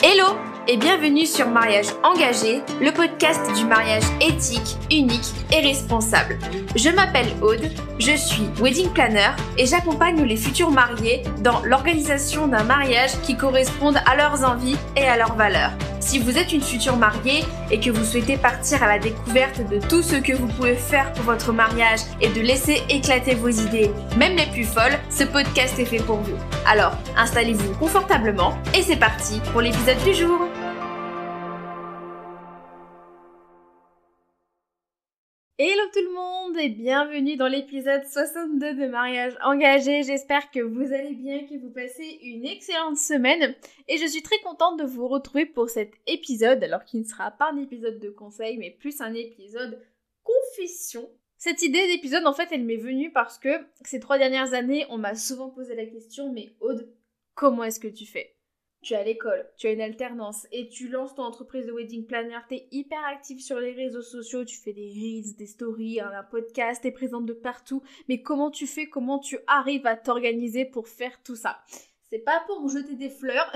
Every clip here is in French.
Hello et bienvenue sur Mariage Engagé, le podcast du mariage éthique, unique et responsable. Je m'appelle Aude, je suis wedding planner et j'accompagne les futurs mariés dans l'organisation d'un mariage qui corresponde à leurs envies et à leurs valeurs. Si vous êtes une future mariée et que vous souhaitez partir à la découverte de tout ce que vous pouvez faire pour votre mariage et de laisser éclater vos idées, même les plus folles, ce podcast est fait pour vous. Alors, installez-vous confortablement et c'est parti pour l'épisode du jour. Hello tout le monde et bienvenue dans l'épisode 62 de Mariage Engagé. J'espère que vous allez bien, que vous passez une excellente semaine et je suis très contente de vous retrouver pour cet épisode, alors qu'il ne sera pas un épisode de conseil mais plus un épisode confession. Cette idée d'épisode en fait elle m'est venue parce que ces 3 dernières années on m'a souvent posé la question mais Aude, comment est-ce que tu fais ? Tu es à l'école, tu as une alternance et tu lances ton entreprise de wedding planner, t'es hyper active sur les réseaux sociaux, tu fais des reels, des stories, un podcast, t'es présente de partout, mais comment tu fais, comment tu arrives à t'organiser pour faire tout ça ? C'est pas pour me jeter des fleurs,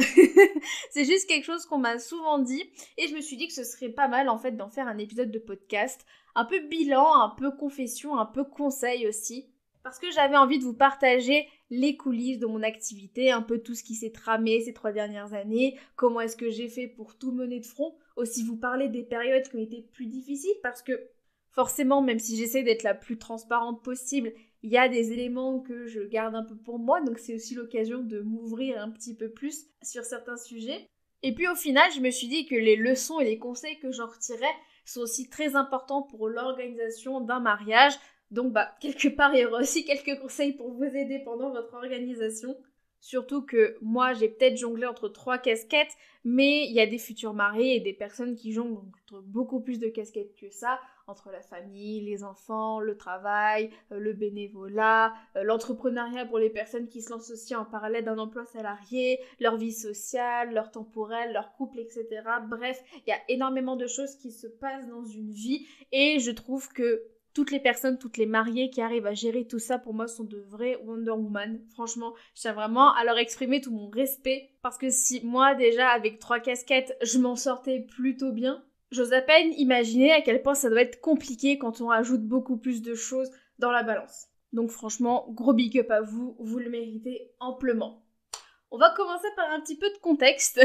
c'est juste quelque chose qu'on m'a souvent dit et je me suis dit que ce serait pas mal en fait d'en faire un épisode de podcast, un peu bilan, un peu confession, un peu conseil aussi. Parce que j'avais envie de vous partager les coulisses de mon activité, un peu tout ce qui s'est tramé ces 3 dernières années, comment est-ce que j'ai fait pour tout mener de front, aussi vous parler des périodes qui ont été plus difficiles, parce que forcément, même si j'essaie d'être la plus transparente possible, il y a des éléments que je garde un peu pour moi, donc c'est aussi l'occasion de m'ouvrir un petit peu plus sur certains sujets. Et puis au final, je me suis dit que les leçons et les conseils que j'en retirais sont aussi très importants pour l'organisation d'un mariage. Donc quelque part, il y aura aussi quelques conseils pour vous aider pendant votre organisation. Surtout que moi, j'ai peut-être jonglé entre 3 casquettes, mais il y a des futurs mariés et des personnes qui jonglent entre beaucoup plus de casquettes que ça, entre la famille, les enfants, le travail, le bénévolat, l'entrepreneuriat pour les personnes qui se lancent aussi en parallèle d'un emploi salarié, leur vie sociale, leur temporel, leur couple, etc. Bref, il y a énormément de choses qui se passent dans une vie et je trouve que toutes les personnes, toutes les mariées qui arrivent à gérer tout ça, pour moi, sont de vraies Wonder Woman. Franchement, je tiens vraiment à leur exprimer tout mon respect. Parce que si moi, déjà, avec 3 casquettes, je m'en sortais plutôt bien, j'ose à peine imaginer à quel point ça doit être compliqué quand on rajoute beaucoup plus de choses dans la balance. Donc franchement, gros big up à vous, vous le méritez amplement. On va commencer par un petit peu de contexte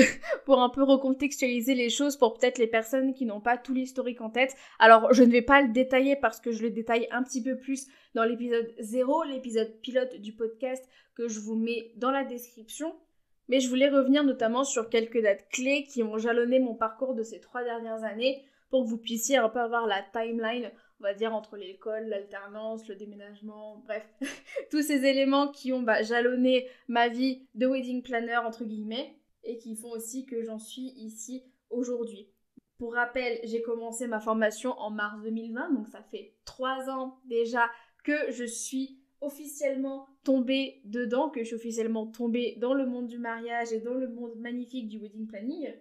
pour un peu recontextualiser les choses pour peut-être les personnes qui n'ont pas tout l'historique en tête. Alors, je ne vais pas le détailler parce que je le détaille un petit peu plus dans l'épisode 0, l'épisode pilote du podcast que je vous mets dans la description. Mais je voulais revenir notamment sur quelques dates clés qui ont jalonné mon parcours de ces 3 dernières années pour que vous puissiez un peu avoir la timeline, on va dire, entre l'école, l'alternance, le déménagement, bref, tous ces éléments qui ont jalonné ma vie de wedding planner, entre guillemets, et qui font aussi que j'en suis ici aujourd'hui. Pour rappel, j'ai commencé ma formation en mars 2020, donc ça fait 3 ans déjà que je suis officiellement tombée dedans, que je suis officiellement tombée dans le monde du mariage et dans le monde magnifique du wedding planning.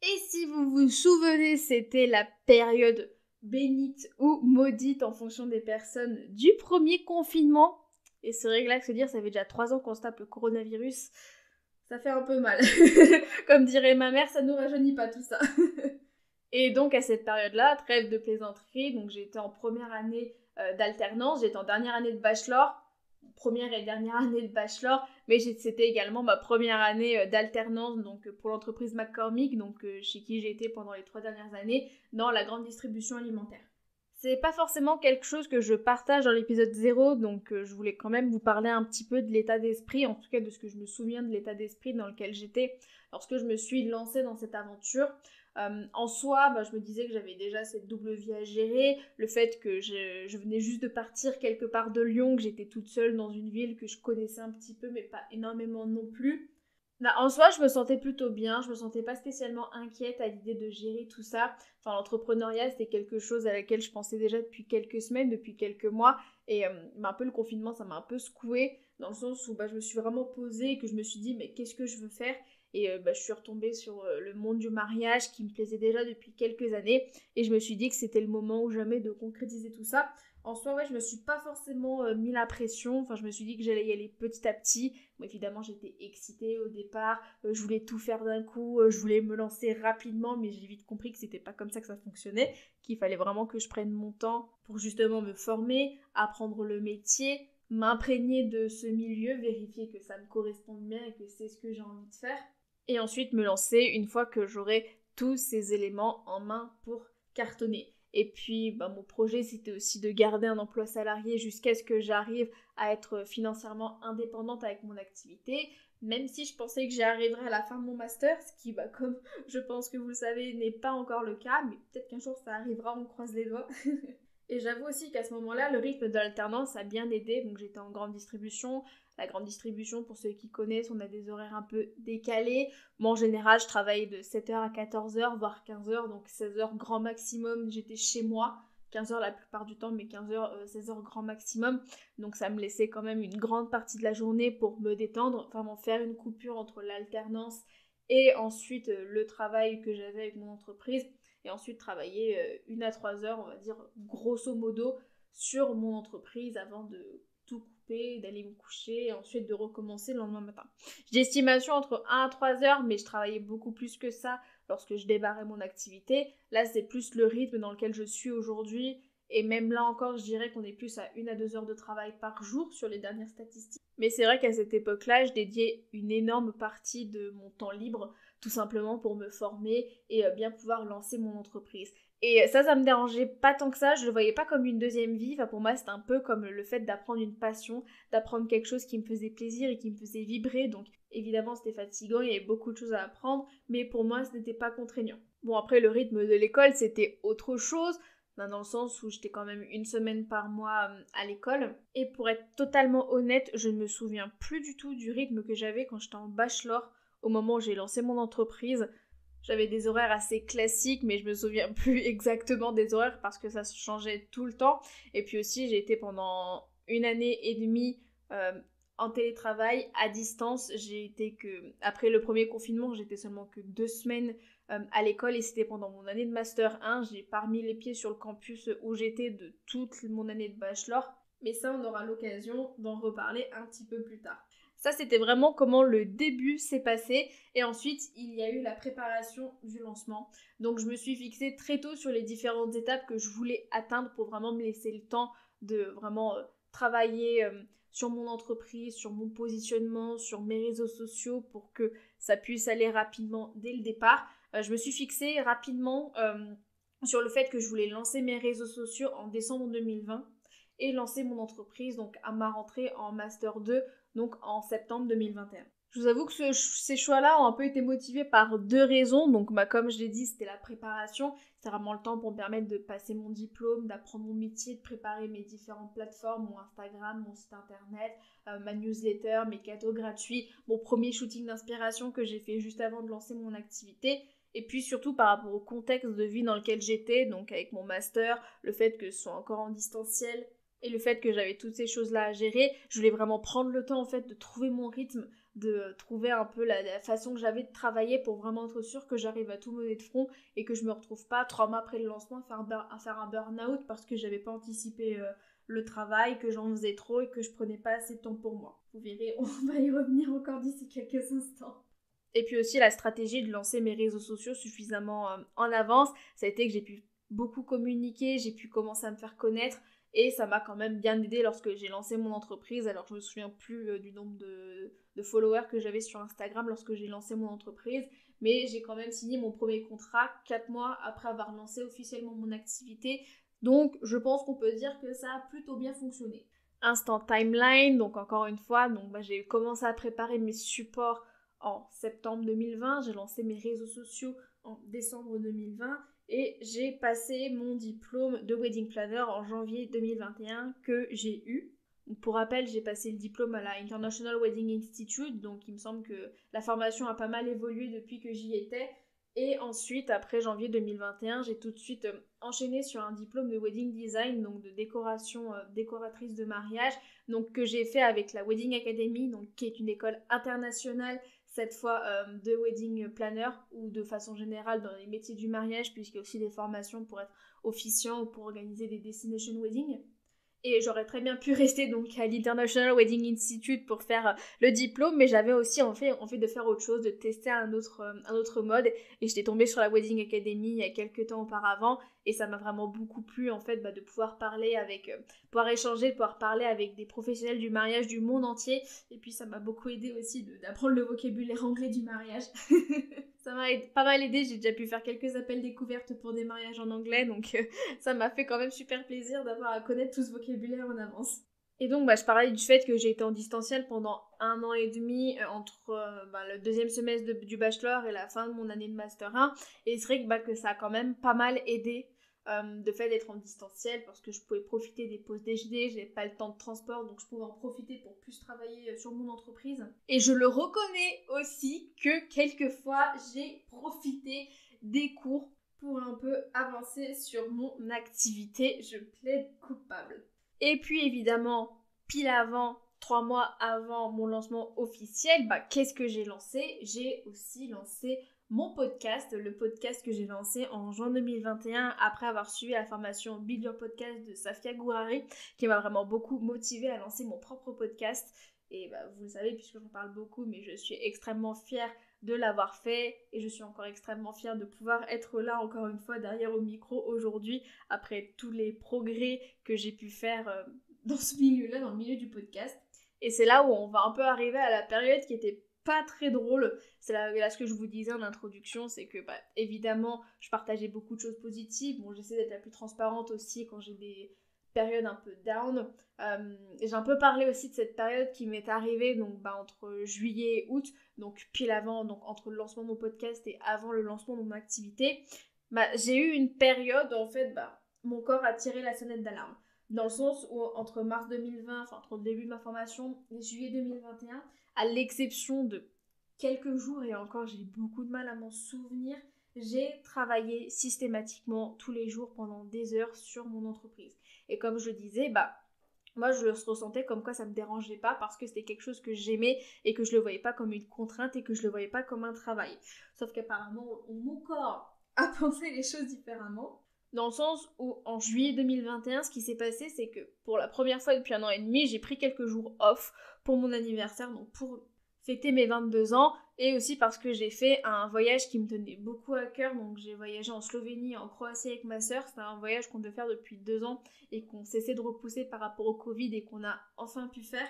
Et si vous vous souvenez, c'était la période bénite ou maudite en fonction des personnes du premier confinement. Et c'est vrai que là, se dire, ça fait déjà 3 ans qu'on se tape le coronavirus, ça fait un peu mal. Comme dirait ma mère, ça nous rajeunit pas tout ça. Et donc à cette période-là, trêve de plaisanterie, donc j'étais en première année d'alternance, j'étais en dernière année de bachelor, première et dernière année de bachelor, mais c'était également ma première année d'alternance donc pour l'entreprise McCormick, donc chez qui j'ai été pendant les 3 dernières années dans la grande distribution alimentaire. C'est pas forcément quelque chose que je partage dans l'épisode 0, donc je voulais quand même vous parler un petit peu de l'état d'esprit, en tout cas de ce que je me souviens de l'état d'esprit dans lequel j'étais lorsque je me suis lancée dans cette aventure. En soi, je me disais que j'avais déjà cette double vie à gérer, le fait que je venais juste de partir quelque part de Lyon, que j'étais toute seule dans une ville que je connaissais un petit peu mais pas énormément non plus. En soi, je me sentais plutôt bien, je me sentais pas spécialement inquiète à l'idée de gérer tout ça. Enfin, l'entrepreneuriat, c'était quelque chose à laquelle je pensais déjà depuis quelques semaines, depuis quelques mois, et un peu le confinement, ça m'a un peu secouée, dans le sens où je me suis vraiment posée et que je me suis dit, mais qu'est-ce que je veux faire ? Et je suis retombée sur le monde du mariage qui me plaisait déjà depuis quelques années, et je me suis dit que c'était le moment ou jamais de concrétiser tout ça. En soi, ouais, je me suis pas forcément mis la pression. Enfin, je me suis dit que j'allais y aller petit à petit. Bon, évidemment, j'étais excitée au départ. Je voulais tout faire d'un coup. Je voulais me lancer rapidement, mais j'ai vite compris que c'était pas comme ça que ça fonctionnait. Qu'il fallait vraiment que je prenne mon temps pour justement me former, apprendre le métier, m'imprégner de ce milieu, vérifier que ça me corresponde bien et que c'est ce que j'ai envie de faire. Et ensuite me lancer une fois que j'aurai tous ces éléments en main pour cartonner. Et puis, mon projet, c'était aussi de garder un emploi salarié jusqu'à ce que j'arrive à être financièrement indépendante avec mon activité, même si je pensais que j'y arriverais à la fin de mon master, ce qui, comme je pense que vous le savez, n'est pas encore le cas, mais peut-être qu'un jour ça arrivera, on croise les doigts. Et j'avoue aussi qu'à ce moment-là, le rythme de l'alternance a bien aidé. Donc j'étais en grande distribution. La grande distribution, pour ceux qui connaissent, on a des horaires un peu décalés. Moi, en général, je travaillais de 7h à 14h, voire 15h. Donc 16h grand maximum, j'étais chez moi. 15h la plupart du temps, mais 15h, 16h grand maximum. Donc ça me laissait quand même une grande partie de la journée pour me détendre, vraiment faire une coupure entre l'alternance et ensuite le travail que j'avais avec mon entreprise. Et ensuite travailler 1 à 3 heures, on va dire grosso modo, sur mon entreprise avant de tout couper, d'aller me coucher et ensuite de recommencer le lendemain matin. J'ai estimation entre 1 à 3 heures, mais je travaillais beaucoup plus que ça lorsque je débarrais mon activité. Là, c'est plus le rythme dans lequel je suis aujourd'hui. Et même là encore, je dirais qu'on est plus à 1 à 2 heures de travail par jour sur les dernières statistiques. Mais c'est vrai qu'à cette époque-là, je dédiais une énorme partie de mon temps libre tout simplement pour me former et bien pouvoir lancer mon entreprise. Et ça me dérangeait pas tant que ça, je le voyais pas comme une deuxième vie, pour moi c'était un peu comme le fait d'apprendre une passion, d'apprendre quelque chose qui me faisait plaisir et qui me faisait vibrer, donc évidemment c'était fatigant, il y avait beaucoup de choses à apprendre, mais pour moi ce n'était pas contraignant. Bon après le rythme de l'école c'était autre chose, dans le sens où j'étais quand même 1 semaine par mois à l'école, et pour être totalement honnête, je ne me souviens plus du tout du rythme que j'avais quand j'étais en bachelor, au moment où j'ai lancé mon entreprise. J'avais des horaires assez classiques, mais je me souviens plus exactement des horaires parce que ça se changeait tout le temps. Et puis aussi, j'ai été pendant 1 année et demie en télétravail à distance. J'ai été que, après le premier confinement, j'étais seulement que 2 semaines à l'école et c'était pendant mon année de master 1. J'ai pas remis les pieds sur le campus où j'étais de toute mon année de bachelor. Mais ça, on aura l'occasion d'en reparler un petit peu plus tard. Ça, c'était vraiment comment le début s'est passé. Et ensuite, il y a eu la préparation du lancement. Donc, je me suis fixée très tôt sur les différentes étapes que je voulais atteindre pour vraiment me laisser le temps de vraiment travailler sur mon entreprise, sur mon positionnement, sur mes réseaux sociaux pour que ça puisse aller rapidement dès le départ. Je me suis fixée rapidement sur le fait que je voulais lancer mes réseaux sociaux en décembre 2020 et lancer mon entreprise donc à ma rentrée en Master 2 donc en septembre 2021. Je vous avoue que ces choix-là ont un peu été motivés par 2 raisons. Donc, comme je l'ai dit, c'était la préparation. C'était vraiment le temps pour me permettre de passer mon diplôme, d'apprendre mon métier, de préparer mes différentes plateformes, mon Instagram, mon site internet, ma newsletter, mes cadeaux gratuits, mon premier shooting d'inspiration que j'ai fait juste avant de lancer mon activité. Et puis surtout par rapport au contexte de vie dans lequel j'étais, donc avec mon master, le fait que ce soit encore en distanciel, et le fait que j'avais toutes ces choses-là à gérer, je voulais vraiment prendre le temps en fait de trouver mon rythme, de trouver un peu la façon que j'avais de travailler pour vraiment être sûre que j'arrive à tout mener de front et que je me retrouve pas 3 mois après le lancement à faire un burn-out parce que j'avais pas anticipé le travail, que j'en faisais trop et que je prenais pas assez de temps pour moi. Vous verrez, on va y revenir encore d'ici quelques instants. Et puis aussi la stratégie de lancer mes réseaux sociaux suffisamment en avance, ça a été que j'ai pu beaucoup communiquer, j'ai pu commencer à me faire connaître, et ça m'a quand même bien aidé lorsque j'ai lancé mon entreprise. Alors je me souviens plus du nombre de followers que j'avais sur Instagram lorsque j'ai lancé mon entreprise, mais j'ai quand même signé mon premier contrat 4 mois après avoir lancé officiellement mon activité. Donc je pense qu'on peut dire que ça a plutôt bien fonctionné. Instant timeline, donc encore une fois, j'ai commencé à préparer mes supports en septembre 2020, j'ai lancé mes réseaux sociaux en décembre 2020 et j'ai passé mon diplôme de wedding planner en janvier 2021 que j'ai eu. Donc, pour rappel, j'ai passé le diplôme à la International Wedding Institute, donc il me semble que la formation a pas mal évolué depuis que j'y étais. Et ensuite, après janvier 2021, j'ai tout de suite enchaîné sur un diplôme de wedding design, donc de décoration, décoratrice de mariage, donc que j'ai fait avec la Wedding Academy, donc qui est une école internationale cette fois de wedding planner ou de façon générale dans les métiers du mariage, puisqu'il y a aussi des formations pour être officiant ou pour organiser des destination weddings. Et j'aurais très bien pu rester donc à l'International Wedding Institute pour faire le diplôme, mais j'avais aussi envie de faire autre chose, de tester un autre mode. Et j'étais tombée sur la Wedding Academy il y a quelques temps auparavant, et ça m'a vraiment beaucoup plu en fait de pouvoir parler pouvoir échanger, de pouvoir parler avec des professionnels du mariage du monde entier. Et puis ça m'a beaucoup aidé aussi d'apprendre le vocabulaire anglais du mariage. Ça m'a pas mal aidé, j'ai déjà pu faire quelques appels découvertes pour des mariages en anglais, donc ça m'a fait quand même super plaisir d'avoir à connaître tout ce vocabulaire en avance. Et donc je parlais du fait que j'ai été en distanciel pendant 1 an et demi entre le deuxième semestre du bachelor et la fin de mon année de master 1, et c'est vrai que ça a quand même pas mal aidé de fait d'être en distanciel, parce que je pouvais profiter des pauses déjeuner, j'avais pas le temps de transport, donc je pouvais en profiter pour plus travailler sur mon entreprise. Et je le reconnais aussi que quelquefois j'ai profité des cours pour un peu avancer sur mon activité, je plaide coupable. Et puis évidemment, pile avant, 3 mois avant mon lancement officiel, qu'est-ce que j'ai lancé ? J'ai aussi lancé mon podcast, le podcast que j'ai lancé en juin 2021 après avoir suivi la formation Build Your Podcast de Safia Gourari, qui m'a vraiment beaucoup motivée à lancer mon propre podcast. Et vous le savez puisque j'en parle beaucoup, mais je suis extrêmement fière de l'avoir fait, et je suis encore extrêmement fière de pouvoir être là encore une fois derrière au micro aujourd'hui, après tous les progrès que j'ai pu faire dans ce milieu-là, dans le milieu du podcast. Et c'est là où on va un peu arriver à la période qui était pas très drôle. C'est là ce que je vous disais en introduction, c'est que évidemment je partageais beaucoup de choses positives. Bon, j'essaie d'être la plus transparente aussi quand j'ai des périodes un peu down. J'ai un peu parlé aussi de cette période qui m'est arrivée donc entre juillet et août, donc pile avant, donc entre le lancement de mon podcast et avant le lancement de mon activité. J'ai eu une période où en fait mon corps a tiré la sonnette d'alarme, dans le sens où entre mars 2020, enfin entre le début de ma formation et juillet 2021, à l'exception de quelques jours, et encore j'ai beaucoup de mal à m'en souvenir, j'ai travaillé systématiquement tous les jours pendant des heures sur mon entreprise. Et comme je le disais, moi je le ressentais comme quoi ça me dérangeait pas, parce que c'était quelque chose que j'aimais et que je le voyais pas comme une contrainte et que je le voyais pas comme un travail. Sauf qu'apparemment mon corps a pensé les choses différemment. Dans le sens où en juillet 2021, ce qui s'est passé, c'est que pour la première fois depuis 1 an et demi, j'ai pris quelques jours off pour mon anniversaire, donc pour fêter mes 22 ans, et aussi parce que j'ai fait un voyage qui me tenait beaucoup à cœur. Donc j'ai voyagé en Slovénie et en Croatie avec ma sœur. C'était un voyage qu'on devait faire depuis 2 ans et qu'on cessait de repousser par rapport au Covid et qu'on a enfin pu faire.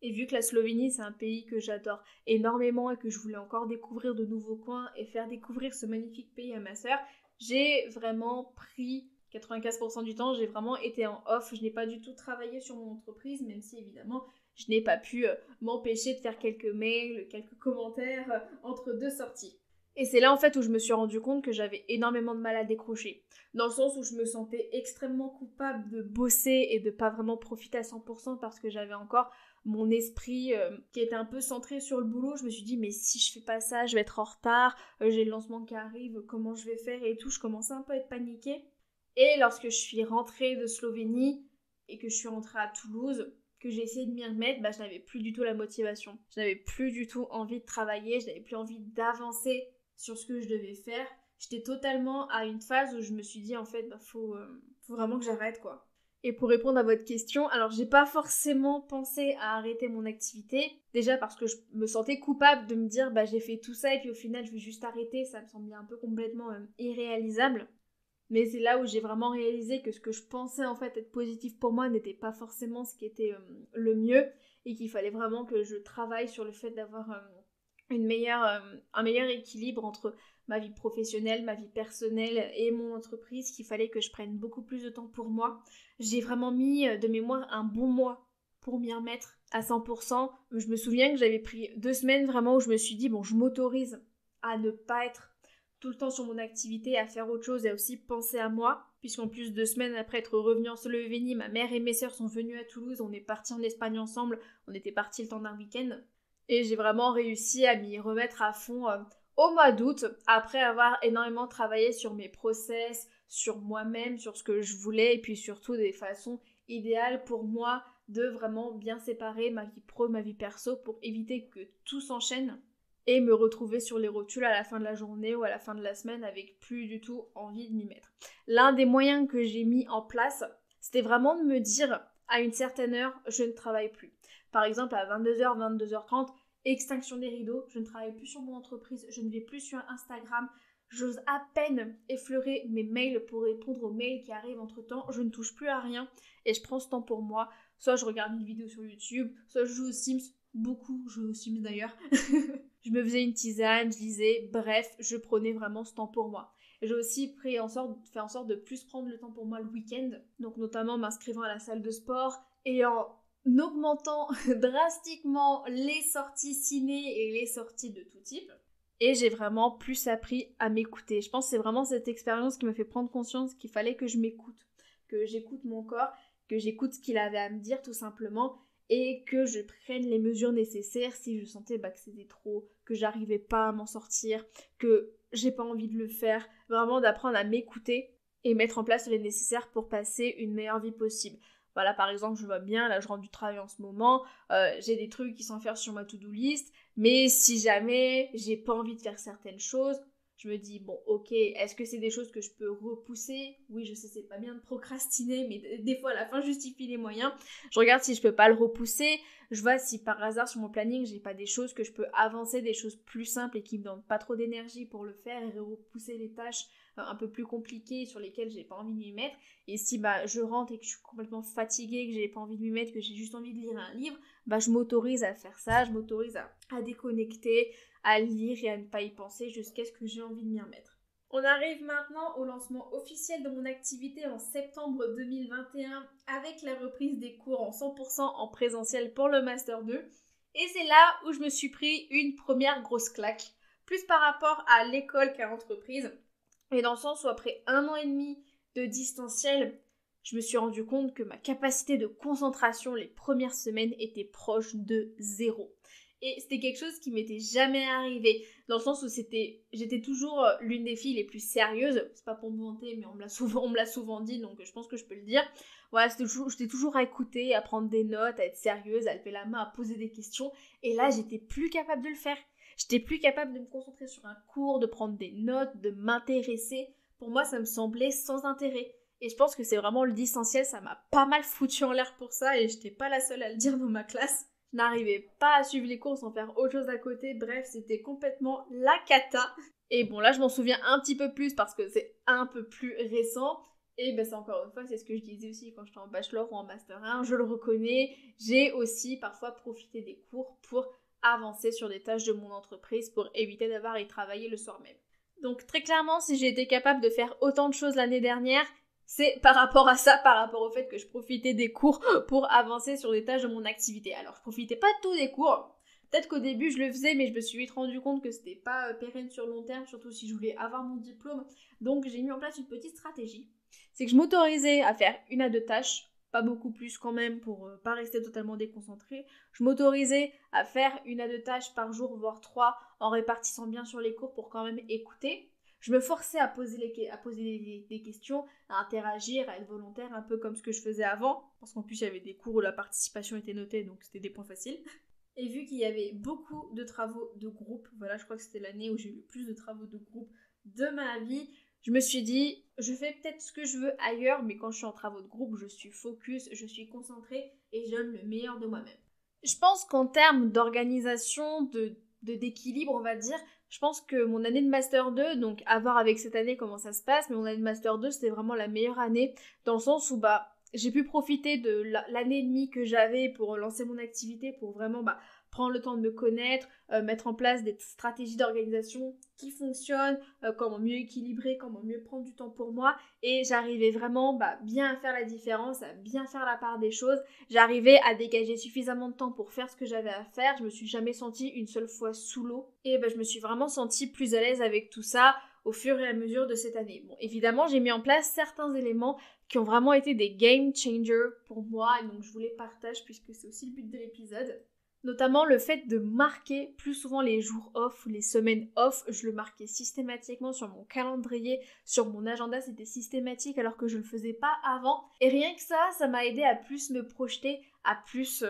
Et vu que la Slovénie, c'est un pays que j'adore énormément et que je voulais encore découvrir de nouveaux coins et faire découvrir ce magnifique pays à ma sœur, j'ai vraiment pris 95% du temps, j'ai vraiment été en off. Je n'ai pas du tout travaillé sur mon entreprise, même si évidemment je n'ai pas pu m'empêcher de faire quelques mails, quelques commentaires entre deux sorties. Et c'est là en fait où je me suis rendu compte que j'avais énormément de mal à décrocher. Dans le sens où je me sentais extrêmement coupable de bosser et de pas vraiment profiter à 100%, parce que j'avais encore mon esprit qui était un peu centré sur le boulot. Je me suis dit mais si je fais pas ça, je vais être en retard, j'ai le lancement qui arrive, comment je vais faire et tout. Je commençais un peu à être paniquée. Et lorsque je suis rentrée de Slovénie et que je suis rentrée à Toulouse, que j'ai essayé de m'y remettre, je n'avais plus du tout la motivation. Je n'avais plus du tout envie de travailler, je n'avais plus envie d'avancer sur ce que je devais faire. J'étais totalement à une phase où je me suis dit en fait, faut vraiment que j'arrête quoi. Et pour répondre à votre question, alors j'ai pas forcément pensé à arrêter mon activité, déjà parce que je me sentais coupable de me dire j'ai fait tout ça et puis au final je vais juste arrêter, ça me semblait un peu complètement irréalisable. Mais c'est là où j'ai vraiment réalisé que ce que je pensais en fait être positif pour moi n'était pas forcément ce qui était le mieux, et qu'il fallait vraiment que je travaille sur le fait d'avoir un meilleur équilibre entre ma vie professionnelle, ma vie personnelle et mon entreprise, qu'il fallait que je prenne beaucoup plus de temps pour moi. J'ai vraiment mis de mémoire un bon mois pour m'y remettre à 100%. Je me souviens que j'avais pris 2 semaines vraiment où je me suis dit je m'autorise à ne pas être tout le temps sur mon activité, à faire autre chose et à aussi penser à moi, puisqu'en plus 2 semaines après être revenue en Slovénie, ma mère et mes sœurs sont venues à Toulouse, on est partis en Espagne ensemble, on était partis le temps d'un week-end, et j'ai vraiment réussi à m'y remettre à fond au mois d'août, après avoir énormément travaillé sur mes process, sur moi-même, sur ce que je voulais, et puis surtout des façons idéales pour moi de vraiment bien séparer ma vie pro, ma vie perso, pour éviter que tout s'enchaîne, et me retrouver sur les rotules à la fin de la journée ou à la fin de la semaine avec plus du tout envie de m'y mettre. L'un des moyens que j'ai mis en place, c'était vraiment de me dire à une certaine heure, je ne travaille plus. Par exemple, à 22h, 22h30, extinction des rideaux, je ne travaille plus sur mon entreprise, je ne vais plus sur Instagram, j'ose à peine effleurer mes mails pour répondre aux mails qui arrivent entre-temps, je ne touche plus à rien et je prends ce temps pour moi. Soit je regarde une vidéo sur YouTube, soit je joue aux Sims, beaucoup, je joue aux Sims d'ailleurs. Je me faisais une tisane, je lisais, bref, je prenais vraiment ce temps pour moi. J'ai aussi fait en sorte de plus prendre le temps pour moi le week-end, donc notamment m'inscrivant à la salle de sport et en augmentant drastiquement les sorties ciné et les sorties de tout type. Et j'ai vraiment plus appris à m'écouter. Je pense que c'est vraiment cette expérience qui m'a fait prendre conscience qu'il fallait que je m'écoute, que j'écoute mon corps, que j'écoute ce qu'il avait à me dire tout simplement et que je prenne les mesures nécessaires si je sentais que c'était trop, que j'arrivais pas à m'en sortir, que j'ai pas envie de le faire. Vraiment d'apprendre à m'écouter et mettre en place le nécessaire pour passer une meilleure vie possible. Voilà, par exemple, je vois bien, là je rentre du travail en ce moment, j'ai des trucs qui sont à faire sur ma to-do list, mais si jamais j'ai pas envie de faire certaines choses, je me dis, bon, ok, est-ce que c'est des choses que je peux repousser? Oui, je sais, c'est pas bien de procrastiner, mais des fois, la fin justifie les moyens. Je regarde si je peux pas le repousser. Je vois si par hasard, sur mon planning, j'ai pas des choses que je peux avancer, des choses plus simples et qui me donnent pas trop d'énergie pour le faire et repousser les tâches un peu plus compliquées sur lesquelles j'ai pas envie de m'y mettre. Et si je rentre et que je suis complètement fatiguée, que j'ai pas envie de m'y mettre, que j'ai juste envie de lire un livre, je m'autorise à faire ça, je m'autorise à déconnecter, à lire et à ne pas y penser jusqu'à ce que j'ai envie de m'y remettre. On arrive maintenant au lancement officiel de mon activité en septembre 2021 avec la reprise des cours en 100% en présentiel pour le Master 2. Et c'est là où je me suis pris une première grosse claque, plus par rapport à l'école qu'à l'entreprise. Et dans le sens où après 1 an et demi de distanciel, je me suis rendu compte que ma capacité de concentration les premières semaines était proche de 0. Et c'était quelque chose qui m'était jamais arrivé, dans le sens où j'étais toujours l'une des filles les plus sérieuses. C'est pas pour me vanter, mais on me l'a souvent dit, donc je pense que je peux le dire. Voilà, j'étais toujours à écouter, à prendre des notes, à être sérieuse, à lever la main, à poser des questions. Et là, j'étais plus capable de le faire. J'étais plus capable de me concentrer sur un cours, de prendre des notes, de m'intéresser. Pour moi, ça me semblait sans intérêt. Et je pense que c'est vraiment le distanciel, ça m'a pas mal foutu en l'air pour ça et j'étais pas la seule à le dire dans ma classe. Je n'arrivais pas à suivre les cours sans faire autre chose à côté, bref, c'était complètement la cata. Et bon, là, je m'en souviens un petit peu plus parce que c'est un peu plus récent. Et c'est encore une fois, c'est ce que je disais aussi quand j'étais en bachelor ou en master 1, je le reconnais, j'ai aussi parfois profité des cours pour avancer sur des tâches de mon entreprise pour éviter d'avoir à y travailler le soir même. Donc très clairement, si j'ai été capable de faire autant de choses l'année dernière, c'est par rapport à ça, par rapport au fait que je profitais des cours pour avancer sur des tâches de mon activité. Alors, je profitais pas de tous des cours. Peut-être qu'au début, je le faisais, mais je me suis vite rendu compte que c'était pas pérenne sur long terme, surtout si je voulais avoir mon diplôme. Donc, j'ai mis en place une petite stratégie. C'est que je m'autorisais à faire 1 à 2 tâches, pas beaucoup plus quand même pour pas rester totalement déconcentrée. Je m'autorisais à faire 1 à 2 tâches par jour, voire 3, en répartissant bien sur les cours pour quand même écouter. Je me forçais à poser des questions, à interagir, à être volontaire, un peu comme ce que je faisais avant, parce qu'en plus il y avait des cours où la participation était notée, donc c'était des points faciles. Et vu qu'il y avait beaucoup de travaux de groupe, voilà, je crois que c'était l'année où j'ai eu le plus de travaux de groupe de ma vie, je me suis dit, je fais peut-être ce que je veux ailleurs, mais quand je suis en travaux de groupe, je suis focus, je suis concentrée et je donne le meilleur de moi-même. Je pense qu'en termes d'organisation, d'équilibre, on va dire, je pense que mon année de Master 2, donc à voir avec cette année comment ça se passe, mais mon année de Master 2, c'était vraiment la meilleure année, dans le sens où j'ai pu profiter de l'année et demie que j'avais pour lancer mon activité, pour vraiment prendre le temps de me connaître, mettre en place des stratégies d'organisation qui fonctionnent, comment mieux équilibrer, comment mieux prendre du temps pour moi. Et j'arrivais vraiment bien à faire la différence, à bien faire la part des choses. J'arrivais à dégager suffisamment de temps pour faire ce que j'avais à faire. Je me suis jamais sentie une seule fois sous l'eau. Et je me suis vraiment sentie plus à l'aise avec tout ça au fur et à mesure de cette année. Bon, évidemment, j'ai mis en place certains éléments qui ont vraiment été des game changers pour moi. Et donc, je vous les partage puisque c'est aussi le but de l'épisode. Notamment le fait de marquer plus souvent les jours off ou les semaines off. Je le marquais systématiquement sur mon calendrier, sur mon agenda, c'était systématique alors que je ne le faisais pas avant. Et rien que ça m'a aidé à plus me projeter, à plus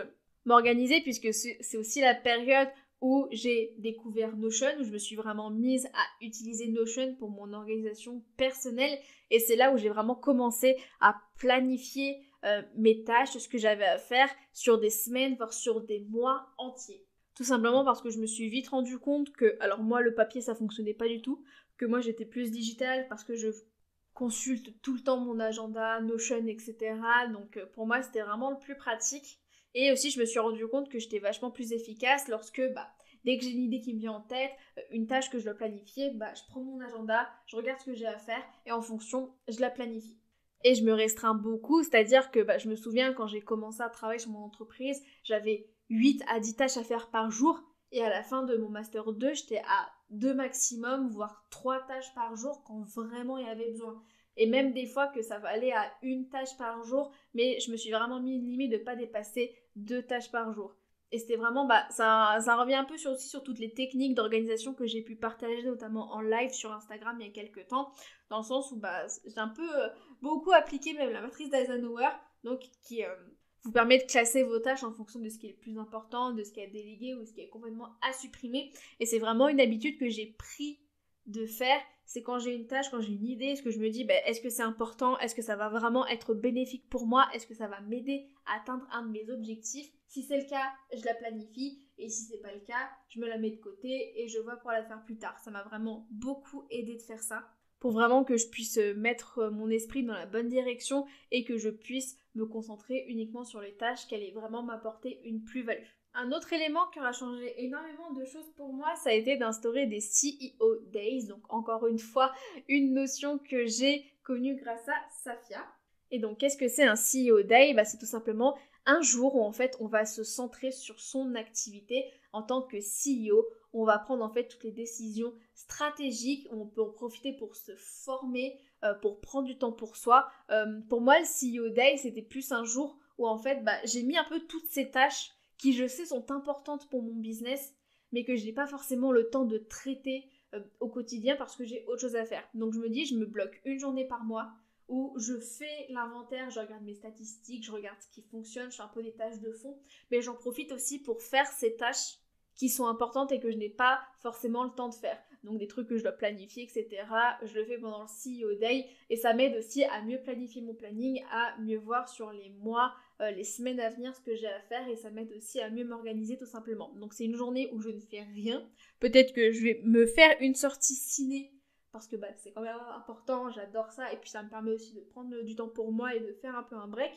m'organiser puisque c'est aussi la période où j'ai découvert Notion, où je me suis vraiment mise à utiliser Notion pour mon organisation personnelle. Et c'est là où j'ai vraiment commencé à planifier mes tâches, ce que j'avais à faire sur des semaines, voire sur des mois entiers. Tout simplement parce que je me suis vite rendu compte que, alors moi le papier ça fonctionnait pas du tout, que moi j'étais plus digital parce que je consulte tout le temps mon agenda, Notion, etc. Donc pour moi c'était vraiment le plus pratique. Et aussi je me suis rendu compte que j'étais vachement plus efficace lorsque dès que j'ai une idée qui me vient en tête, une tâche que je dois planifier, je prends mon agenda, je regarde ce que j'ai à faire et en fonction je la planifie. Et je me restreins beaucoup, c'est-à-dire que je me souviens quand j'ai commencé à travailler sur mon entreprise, j'avais 8 à 10 tâches à faire par jour. Et à la fin de mon Master 2, j'étais à 2 maximum, voire 3 tâches par jour quand vraiment il y avait besoin. Et même des fois que ça va aller à une tâche par jour, mais je me suis vraiment mis une limite de ne pas dépasser 2 tâches par jour. Et c'était vraiment, ça revient un peu aussi sur toutes les techniques d'organisation que j'ai pu partager, notamment en live sur Instagram il y a quelques temps, dans le sens où j'ai un peu beaucoup appliqué même la matrice d'Eisenhower, donc qui vous permet de classer vos tâches en fonction de ce qui est le plus important, de ce qui est à déléguer ou ce qui est complètement à supprimer. Et c'est vraiment une habitude que j'ai pris de faire. C'est quand j'ai une tâche, quand j'ai une idée, est-ce que je me dis, est-ce que c'est important? Est-ce que ça va vraiment être bénéfique pour moi? Est-ce que ça va m'aider à atteindre un de mes objectifs? Si c'est le cas, je la planifie. Et si c'est pas le cas, je me la mets de côté et je vois pour la faire plus tard. Ça m'a vraiment beaucoup aidé de faire ça, pour vraiment que je puisse mettre mon esprit dans la bonne direction et que je puisse me concentrer uniquement sur les tâches qui allaient vraiment m'apporter une plus-value. Un autre élément qui aura changé énormément de choses pour moi, ça a été d'instaurer des CEO Days, donc encore une fois, une notion que j'ai connue grâce à Safia. Et donc, qu'est-ce que c'est un CEO Day? C'est tout simplement un jour où en fait on va se centrer sur son activité en tant que CEO. On va prendre en fait toutes les décisions stratégiques, on peut en profiter pour se former, pour prendre du temps pour soi. Pour moi, le CEO Day, c'était plus un jour où en fait j'ai mis un peu toutes ces tâches qui je sais sont importantes pour mon business, mais que je n'ai pas forcément le temps de traiter au quotidien parce que j'ai autre chose à faire. Donc je me dis, je me bloque une journée par mois où je fais l'inventaire, je regarde mes statistiques, je regarde ce qui fonctionne, je fais un peu des tâches de fond, mais j'en profite aussi pour faire ces tâches qui sont importantes et que je n'ai pas forcément le temps de faire. Donc des trucs que je dois planifier, etc. Je le fais pendant le CEO Day et ça m'aide aussi à mieux planifier mon planning, à mieux voir sur les mois, les semaines à venir ce que j'ai à faire et ça m'aide aussi à mieux m'organiser tout simplement. Donc c'est une journée où je ne fais rien. Peut-être que je vais me faire une sortie ciné parce que c'est quand même important, j'adore ça et puis ça me permet aussi de prendre du temps pour moi et de faire un peu un break.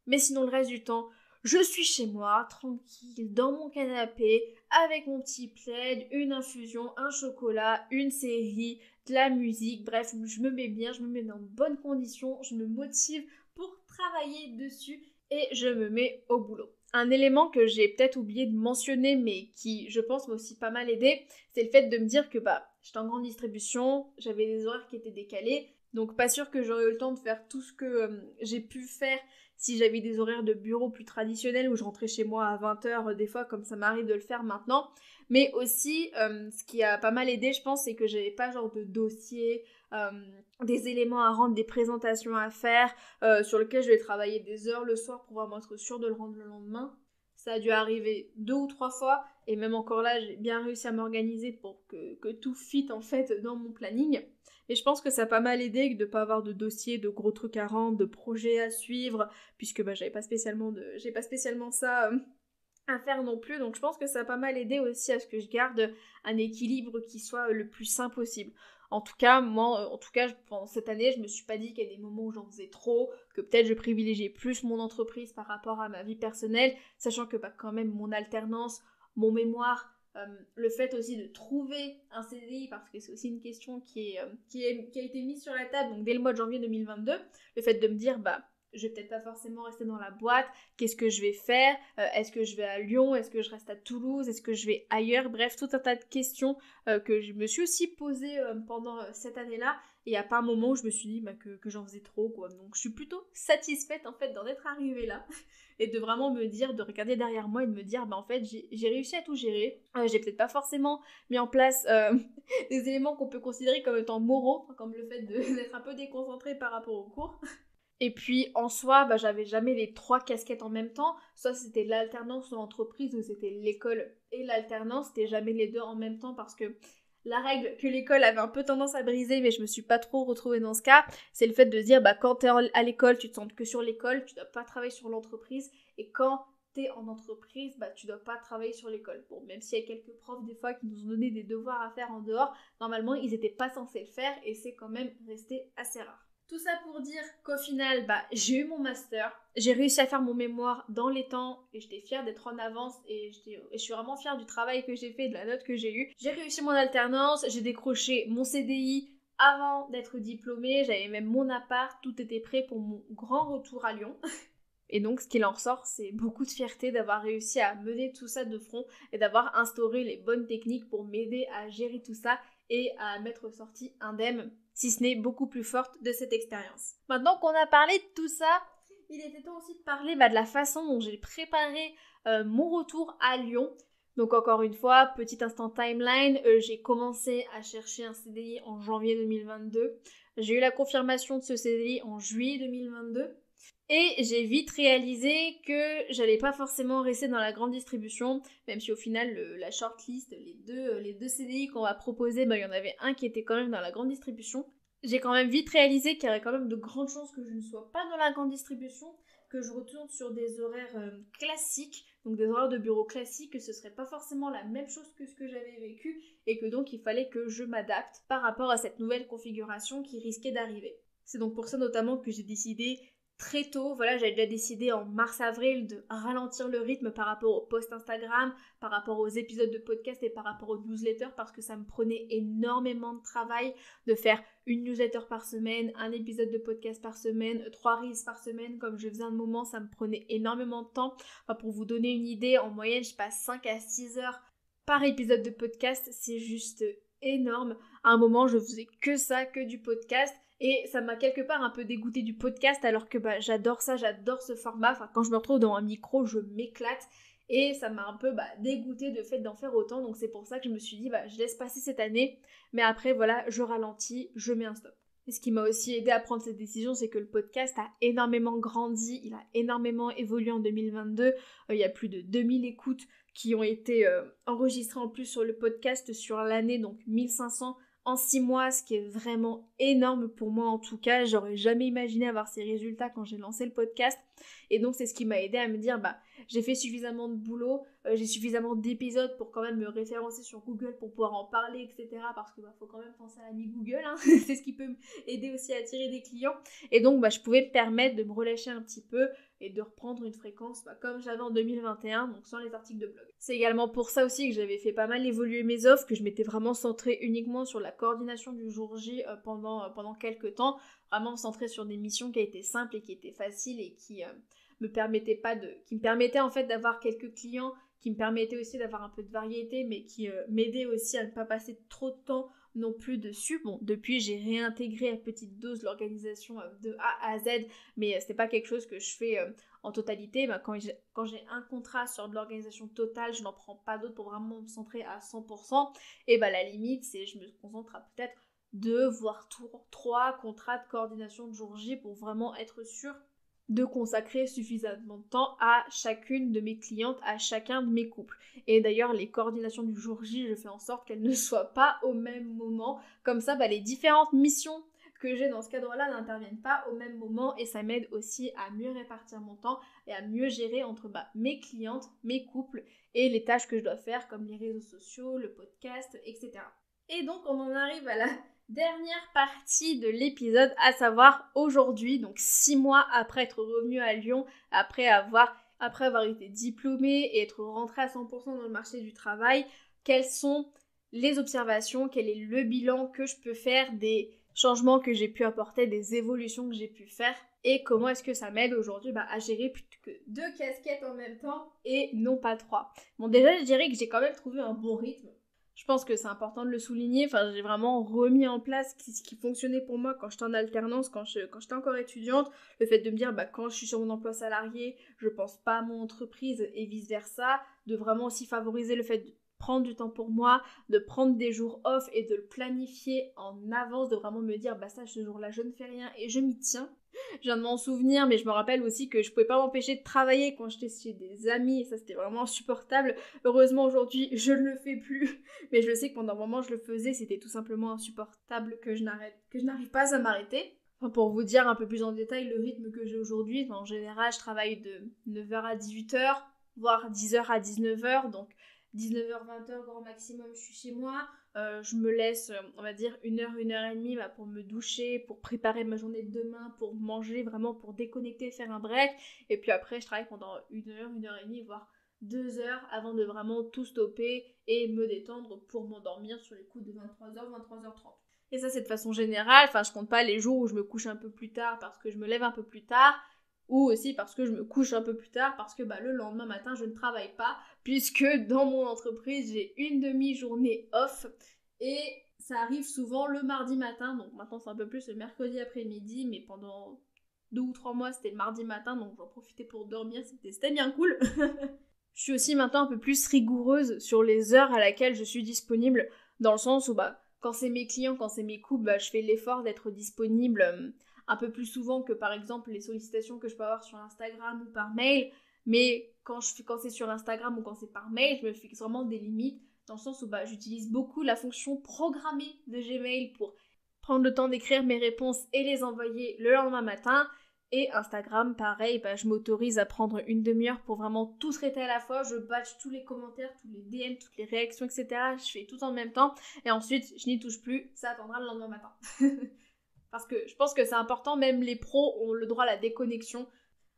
Mais sinon le reste du temps, je suis chez moi, tranquille, dans mon canapé, avec mon petit plaid, une infusion, un chocolat, une série, de la musique, bref, je me mets bien, je me mets dans de bonnes conditions, je me motive pour travailler dessus et je me mets au boulot. Un élément que j'ai peut-être oublié de mentionner, mais qui, je pense, m'a aussi pas mal aidé, c'est le fait de me dire que j'étais en grande distribution, j'avais des horaires qui étaient décalés, donc pas sûr que j'aurais eu le temps de faire tout ce que j'ai pu faire si j'avais des horaires de bureau plus traditionnels où je rentrais chez moi à 20h des fois comme ça m'arrive de le faire maintenant. Mais aussi, ce qui a pas mal aidé, je pense, c'est que j'avais pas genre de dossier, des éléments à rendre, des présentations à faire, sur lesquels je vais travailler des heures le soir pour vraiment être sûre de le rendre le lendemain. Ça a dû arriver 2 ou 3 fois, et même encore là, j'ai bien réussi à m'organiser pour que tout fit en fait dans mon planning. Et je pense que ça a pas mal aidé de ne pas avoir de dossier, de gros trucs à rendre, de projets à suivre, puisque j'ai pas spécialement ça à faire non plus. Donc je pense que ça a pas mal aidé aussi à ce que je garde un équilibre qui soit le plus sain possible. En tout cas, pendant cette année, je me suis pas dit qu'il y a des moments où j'en faisais trop, que peut-être je privilégiais plus mon entreprise par rapport à ma vie personnelle, sachant que quand même mon alternance, mon mémoire, le fait aussi de trouver un CDI, parce que c'est aussi une question qui a été mise sur la table, donc dès le mois de janvier 2022, le fait de me dire, je vais peut-être pas forcément rester dans la boîte, qu'est-ce que je vais faire, est-ce que je vais à Lyon, est-ce que je reste à Toulouse, est-ce que je vais ailleurs, bref, tout un tas de questions que je me suis aussi posées pendant cette année-là, et il n'y a pas un moment où je me suis dit que j'en faisais trop, quoi. Donc je suis plutôt satisfaite en fait d'en être arrivée là, et de vraiment me dire, de regarder derrière moi et de me dire, en fait j'ai réussi à tout gérer, j'ai peut-être pas forcément mis en place des éléments qu'on peut considérer comme étant moraux, comme le fait d'être un peu déconcentré par rapport au cours. Et puis en soi, j'avais jamais les 3 casquettes en même temps. Soit c'était l'alternance ou l'entreprise, ou c'était l'école et l'alternance. C'était jamais les deux en même temps parce que La règle que l'école avait un peu tendance à briser, mais je me suis pas trop retrouvée dans ce cas, c'est le fait de se dire, quand t'es à l'école, tu te centres que sur l'école, tu dois pas travailler sur l'entreprise, et quand t'es en entreprise, tu dois pas travailler sur l'école. Bon, même s'il y a quelques profs des fois qui nous ont donné des devoirs à faire en dehors, normalement ils étaient pas censés le faire, et c'est quand même resté assez rare. Tout ça pour dire qu'au final, j'ai eu mon master, j'ai réussi à faire mon mémoire dans les temps et j'étais fière d'être en avance et je suis vraiment fière du travail que j'ai fait et de la note que j'ai eue. J'ai réussi mon alternance, j'ai décroché mon CDI avant d'être diplômée, j'avais même mon appart, tout était prêt pour mon grand retour à Lyon. Et donc, ce qu'il en ressort, c'est beaucoup de fierté d'avoir réussi à mener tout ça de front et d'avoir instauré les bonnes techniques pour m'aider à gérer tout ça et à m'être sortie indemne, si ce n'est beaucoup plus forte de cette expérience. Maintenant qu'on a parlé de tout ça, il était temps aussi de parler de la façon dont j'ai préparé mon retour à Lyon. Donc encore une fois, petit instant timeline, j'ai commencé à chercher un CDI en janvier 2022. J'ai eu la confirmation de ce CDI en juillet 2022. Et j'ai vite réalisé que j'allais pas forcément rester dans la grande distribution, même si au final la shortlist, les deux CDI qu'on va proposer, il y en avait un qui était quand même dans la grande distribution. J'ai quand même vite réalisé qu'il y avait quand même de grandes chances que je ne sois pas dans la grande distribution, que je retourne sur des horaires classiques, donc des horaires de bureau classiques, que ce serait pas forcément la même chose que ce que j'avais vécu, et que donc il fallait que je m'adapte par rapport à cette nouvelle configuration qui risquait d'arriver. C'est donc pour ça notamment que j'ai décidé très tôt, j'avais déjà décidé en mars-avril de ralentir le rythme par rapport aux posts Instagram, par rapport aux épisodes de podcast et par rapport aux newsletters parce que ça me prenait énormément de travail de faire une newsletter par semaine, un épisode de podcast par semaine, 3 reels par semaine, comme je faisais un moment, ça me prenait énormément de temps. Pour vous donner une idée, en moyenne, je passe 5 à 6 heures par épisode de podcast, c'est juste énorme. À un moment, je faisais que ça, que du podcast. Et ça m'a quelque part un peu dégoûtée du podcast alors que j'adore ça, j'adore ce format. Quand je me retrouve dans un micro, je m'éclate. Et ça m'a un peu dégoûtée de fait d'en faire autant. Donc c'est pour ça que je me suis dit, je laisse passer cette année. Mais après, je ralentis, je mets un stop. Et ce qui m'a aussi aidé à prendre cette décision, c'est que le podcast a énormément grandi. Il a énormément évolué en 2022. Il y a plus de 2000 écoutes qui ont été enregistrées en plus sur le podcast sur l'année. Donc 1500 en 6 mois, ce qui est vraiment énorme pour moi en tout cas. J'aurais jamais imaginé avoir ces résultats quand j'ai lancé le podcast. Et donc c'est ce qui m'a aidé à me dire, j'ai fait suffisamment de boulot, j'ai suffisamment d'épisodes pour quand même me référencer sur Google pour pouvoir en parler, etc. Parce que faut quand même penser à l'ami Google, hein. C'est ce qui peut m'aider aussi à attirer des clients. Et donc je pouvais me permettre de me relâcher un petit peu et de reprendre une fréquence comme j'avais en 2021, donc sans les articles de blog. C'est également pour ça aussi que j'avais fait pas mal évoluer mes offres, que je m'étais vraiment centrée uniquement sur la coordination du jour J pendant quelques temps, vraiment centrée sur des missions qui étaient simples et qui étaient faciles et qui me permettaient en fait d'avoir quelques clients, qui me permettaient aussi d'avoir un peu de variété, mais qui m'aidaient aussi à ne pas passer trop de temps non plus dessus. Bon, depuis j'ai réintégré à petite dose l'organisation de A à Z, mais c'est pas quelque chose que je fais en totalité. Quand j'ai un contrat sur de l'organisation totale, je n'en prends pas d'autres pour vraiment me centrer à 100%. Et la limite, c'est je me concentre à peut-être 2 voire 3 contrats de coordination de jour J pour vraiment être sûre de consacrer suffisamment de temps à chacune de mes clientes, à chacun de mes couples. Et d'ailleurs, les coordinations du jour J, je fais en sorte qu'elles ne soient pas au même moment. Comme ça, les différentes missions que j'ai dans ce cadre-là n'interviennent pas au même moment et ça m'aide aussi à mieux répartir mon temps et à mieux gérer entre mes clientes, mes couples et les tâches que je dois faire comme les réseaux sociaux, le podcast, etc. Et donc, on en arrive à la dernière partie de l'épisode, à savoir aujourd'hui, donc 6 mois après être revenue à Lyon, après avoir été diplômée et être rentrée à 100% dans le marché du travail, quelles sont les observations, quel est le bilan que je peux faire des changements que j'ai pu apporter, des évolutions que j'ai pu faire et comment est-ce que ça m'aide aujourd'hui à gérer plus que 2 casquettes en même temps et non pas 3. Bon, déjà je dirais que j'ai quand même trouvé un bon rythme. Je pense que c'est important de le souligner. J'ai vraiment remis en place ce qui fonctionnait pour moi quand j'étais en alternance, quand j'étais encore étudiante. Le fait de me dire, quand je suis sur mon emploi salarié, je pense pas à mon entreprise et vice-versa. De vraiment aussi favoriser le fait de prendre du temps pour moi, de prendre des jours off et de le planifier en avance, de vraiment me dire, ça, ce jour-là, je ne fais rien et je m'y tiens. Je viens de m'en souvenir, mais je me rappelle aussi que je pouvais pas m'empêcher de travailler quand j'étais chez des amis, et ça c'était vraiment insupportable. Heureusement aujourd'hui, je ne le fais plus. Mais je sais que pendant un moment je le faisais, c'était tout simplement insupportable que je n'arrive pas à m'arrêter. Enfin, pour vous dire un peu plus en détail le rythme que j'ai aujourd'hui, en général je travaille de 9h à 18h, voire 10h à 19h, donc 19h, 20h grand maximum je suis chez moi. Je me laisse, on va dire, 1h et demie pour me doucher, pour préparer ma journée de demain, pour manger, vraiment pour déconnecter, faire un break. Et puis après, je travaille pendant 1h, 1h et demie, voire 2h avant de vraiment tout stopper et me détendre pour m'endormir sur les coups de 23h, 23h30. Et ça, c'est de façon générale. Enfin, je compte pas les jours où je me couche un peu plus tard parce que je me lève un peu plus tard, ou aussi parce que je me couche un peu plus tard parce que le lendemain matin, je ne travaille pas, puisque dans mon entreprise, j'ai une demi-journée off, et ça arrive souvent le mardi matin, donc maintenant c'est un peu plus le mercredi après-midi, mais pendant 2 ou 3 mois, c'était le mardi matin, donc j'en profitais pour dormir, c'était bien cool. Je suis aussi maintenant un peu plus rigoureuse sur les heures à laquelle je suis disponible, dans le sens où quand c'est mes clients, quand c'est mes couples, je fais l'effort d'être disponible un peu plus souvent que par exemple les sollicitations que je peux avoir sur Instagram ou par mail. Mais quand c'est sur Instagram ou quand c'est par mail, je me fixe vraiment des limites, dans le sens où j'utilise beaucoup la fonction programmée de Gmail pour prendre le temps d'écrire mes réponses et les envoyer le lendemain matin. Et Instagram, pareil, je m'autorise à prendre une demi-heure pour vraiment tout traiter à la fois. Je batch tous les commentaires, tous les DM, toutes les réactions, etc. Je fais tout en même temps. Et ensuite, je n'y touche plus. Ça attendra le lendemain matin. Parce que je pense que c'est important. Même les pros ont le droit à la déconnexion.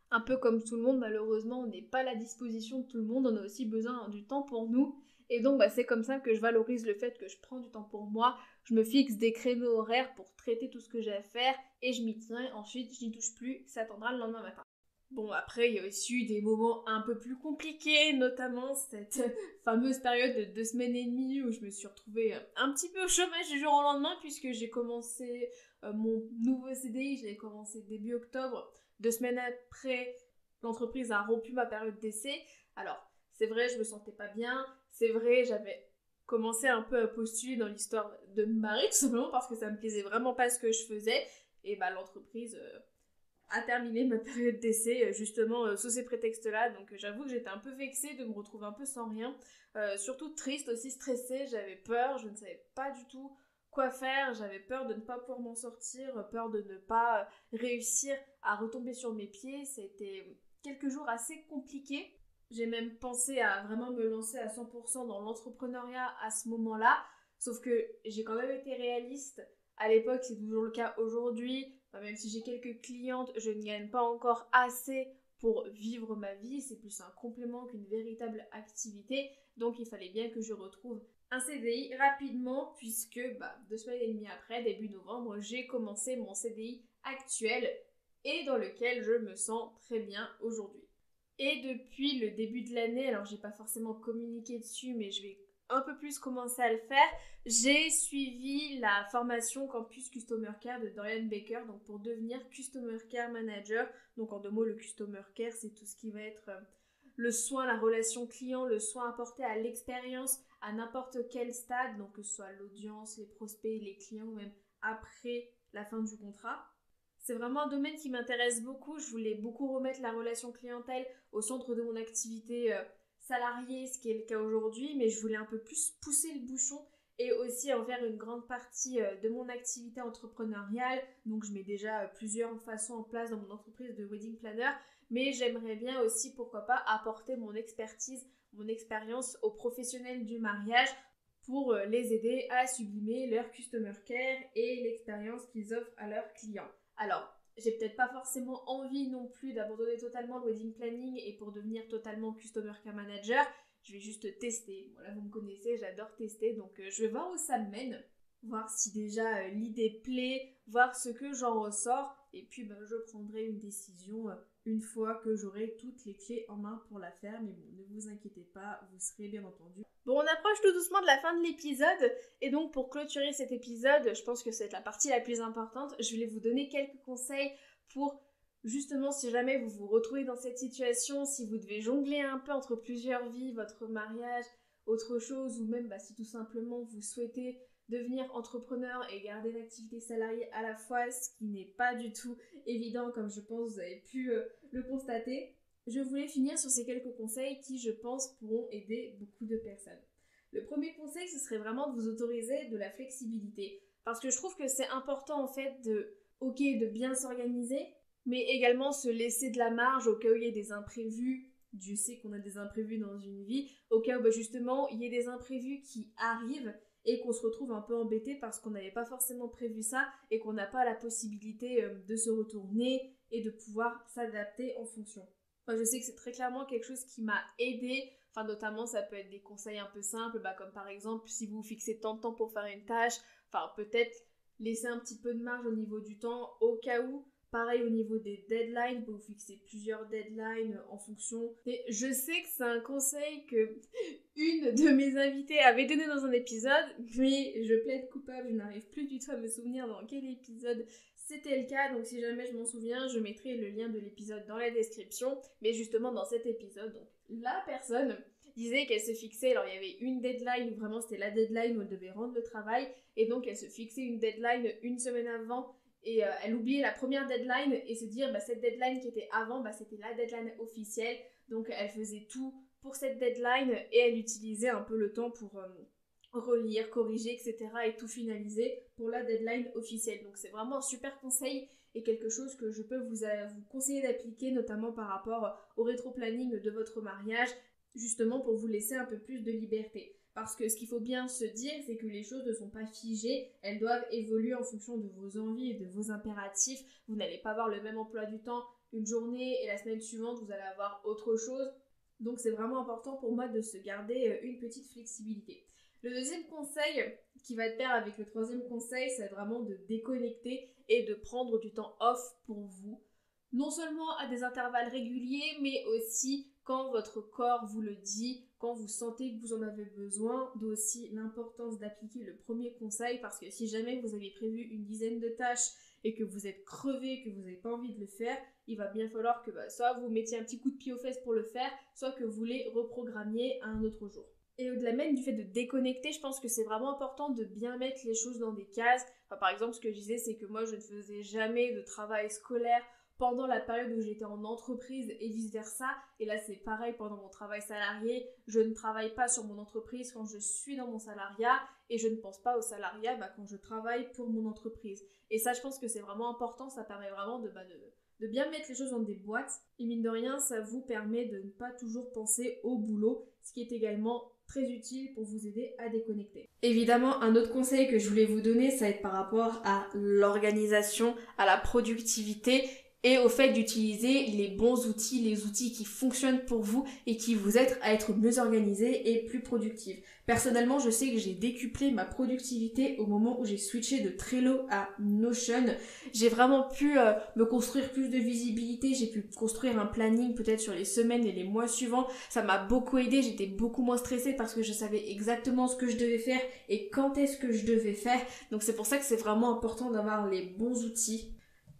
Un peu comme tout le monde, malheureusement, on n'est pas à la disposition de tout le monde. On a aussi besoin du temps pour nous. Et donc, c'est comme ça que je valorise le fait que je prends du temps pour moi. Je me fixe des créneaux horaires pour traiter tout ce que j'ai à faire et je m'y tiens. Ensuite, je n'y touche plus, ça attendra le lendemain matin. Bon, après, il y a aussi eu des moments un peu plus compliqués, notamment cette fameuse période de 2 semaines et demie où je me suis retrouvée un petit peu au chômage du jour au lendemain, puisque j'ai commencé mon nouveau CDI, je l'ai commencé début octobre. 2 semaines après, l'entreprise a rompu ma période d'essai. Alors, c'est vrai, je me sentais pas bien. C'est vrai, j'avais commencé un peu à postuler dans l'histoire de me marier, tout simplement parce que ça me plaisait vraiment pas ce que je faisais. Et l'entreprise a terminé ma période d'essai justement sous ces prétextes-là. Donc j'avoue que j'étais un peu vexée de me retrouver un peu sans rien. Surtout triste, aussi stressée, j'avais peur, je ne savais pas du tout quoi faire, j'avais peur de ne pas pouvoir m'en sortir, peur de ne pas réussir à retomber sur mes pieds. C'était quelques jours assez compliqués. J'ai même pensé à vraiment me lancer à 100% dans l'entrepreneuriat à ce moment-là, sauf que j'ai quand même été réaliste. À l'époque, c'est toujours le cas aujourd'hui. Même si j'ai quelques clientes, je ne gagne pas encore assez pour vivre ma vie. C'est plus un complément qu'une véritable activité. Donc il fallait bien que je retrouve un CDI rapidement, puisque 2 semaines et demie après, début novembre, j'ai commencé mon CDI actuel et dans lequel je me sens très bien aujourd'hui. Et depuis le début de l'année, alors j'ai pas forcément communiqué dessus, mais je vais un peu plus commencer à le faire, j'ai suivi la formation Campus Customer Care de Dorian Baker, donc pour devenir Customer Care Manager. Donc en 2 mots, le Customer Care, c'est tout ce qui va être le soin, la relation client, le soin apporté à l'expérience à n'importe quel stade, donc que ce soit l'audience, les prospects, les clients, ou même après la fin du contrat. C'est vraiment un domaine qui m'intéresse beaucoup. Je voulais beaucoup remettre la relation clientèle au centre de mon activité salariée, ce qui est le cas aujourd'hui, mais je voulais un peu plus pousser le bouchon et aussi en faire une grande partie de mon activité entrepreneuriale. Donc je mets déjà plusieurs façons en place dans mon entreprise de wedding planner, mais j'aimerais bien aussi, pourquoi pas, apporter mon expertise, mon expérience aux professionnels du mariage pour les aider à sublimer leur customer care et l'expérience qu'ils offrent à leurs clients. Alors, j'ai peut-être pas forcément envie non plus d'abandonner totalement le wedding planning et pour devenir totalement customer care manager, je vais juste tester. Voilà, vous me connaissez, j'adore tester, donc je vais voir où ça me mène, voir si déjà l'idée plaît, voir ce que j'en ressors, et puis je prendrai une décision une fois que j'aurai toutes les clés en main pour la faire. Mais bon, ne vous inquiétez pas, vous serez bien entendu. Bon, on approche tout doucement de la fin de l'épisode, et donc pour clôturer cet épisode, je pense que c'est la partie la plus importante, je voulais vous donner quelques conseils pour justement si jamais vous vous retrouvez dans cette situation, si vous devez jongler un peu entre plusieurs vies, votre mariage, autre chose, ou même si tout simplement vous souhaitez devenir entrepreneur et garder une activité salariée à la fois, ce qui n'est pas du tout évident comme je pense vous avez pu le constater. Je voulais finir sur ces quelques conseils qui, je pense, pourront aider beaucoup de personnes. Le premier conseil, ce serait vraiment de vous autoriser de la flexibilité. Parce que je trouve que c'est important en fait de bien s'organiser, mais également se laisser de la marge au cas où il y a des imprévus. Dieu sait qu'on a des imprévus dans une vie, au cas où justement il y ait des imprévus qui arrivent et qu'on se retrouve un peu embêté parce qu'on n'avait pas forcément prévu ça et qu'on n'a pas la possibilité de se retourner et de pouvoir s'adapter en fonction. Moi, je sais que c'est très clairement quelque chose qui m'a aidée. Enfin, notamment, ça peut être des conseils un peu simples, comme par exemple, si vous vous fixez tant de temps pour faire une tâche, enfin, peut-être laisser un petit peu de marge au niveau du temps, au cas où. Pareil au niveau des deadlines, vous fixez plusieurs deadlines en fonction. Et je sais que c'est un conseil que une de mes invitées avait donné dans un épisode, mais je plaide coupable, je n'arrive plus du tout à me souvenir dans quel épisode c'était le cas, donc si jamais je m'en souviens, je mettrai le lien de l'épisode dans la description. Mais justement dans cet épisode, donc la personne disait qu'elle se fixait, alors il y avait une deadline où vraiment c'était la deadline où elle devait rendre le travail, et donc elle se fixait une deadline une semaine avant, et elle oubliait la première deadline et se dire cette deadline qui était avant, c'était la deadline officielle, donc elle faisait tout pour cette deadline et elle utilisait un peu le temps pour relire, corriger, etc. et tout finaliser pour la deadline officielle. Donc c'est vraiment un super conseil et quelque chose que je peux vous conseiller d'appliquer, notamment par rapport au rétro-planning de votre mariage, justement pour vous laisser un peu plus de liberté. Parce que ce qu'il faut bien se dire, c'est que les choses ne sont pas figées, elles doivent évoluer en fonction de vos envies et de vos impératifs. Vous n'allez pas avoir le même emploi du temps une journée et la semaine suivante, vous allez avoir autre chose. Donc c'est vraiment important pour moi de se garder une petite flexibilité. Le deuxième conseil qui va de pair avec le troisième conseil, c'est vraiment de déconnecter et de prendre du temps off pour vous. Non seulement à des intervalles réguliers, mais aussi quand votre corps vous le dit, quand vous sentez que vous en avez besoin, d'où aussi l'importance d'appliquer le premier conseil, parce que si jamais vous avez prévu une dizaine de tâches et que vous êtes crevé, que vous n'avez pas envie de le faire, il va bien falloir que soit vous mettiez un petit coup de pied aux fesses pour le faire, soit que vous les reprogrammiez à un autre jour. Et au-delà même du fait de déconnecter, je pense que c'est vraiment important de bien mettre les choses dans des cases. Par exemple, ce que je disais, c'est que moi, je ne faisais jamais de travail scolaire pendant la période où j'étais en entreprise et vice-versa. Et là, c'est pareil pendant mon travail salarié. Je ne travaille pas sur mon entreprise quand je suis dans mon salariat et je ne pense pas au salariat quand je travaille pour mon entreprise. Et ça, je pense que c'est vraiment important. Ça permet vraiment de bien mettre les choses dans des boîtes. Et mine de rien, ça vous permet de ne pas toujours penser au boulot, ce qui est également très utile pour vous aider à déconnecter. Évidemment, un autre conseil que je voulais vous donner, ça va être par rapport à l'organisation, à la productivité et au fait d'utiliser les bons outils, les outils qui fonctionnent pour vous et qui vous aident à être mieux organisé et plus productif. Personnellement, je sais que j'ai décuplé ma productivité au moment où j'ai switché de Trello à Notion. J'ai vraiment pu me construire plus de visibilité, j'ai pu construire un planning peut-être sur les semaines et les mois suivants. Ça m'a beaucoup aidé, j'étais beaucoup moins stressée parce que je savais exactement ce que je devais faire et quand est-ce que je devais faire. Donc c'est pour ça que c'est vraiment important d'avoir les bons outils.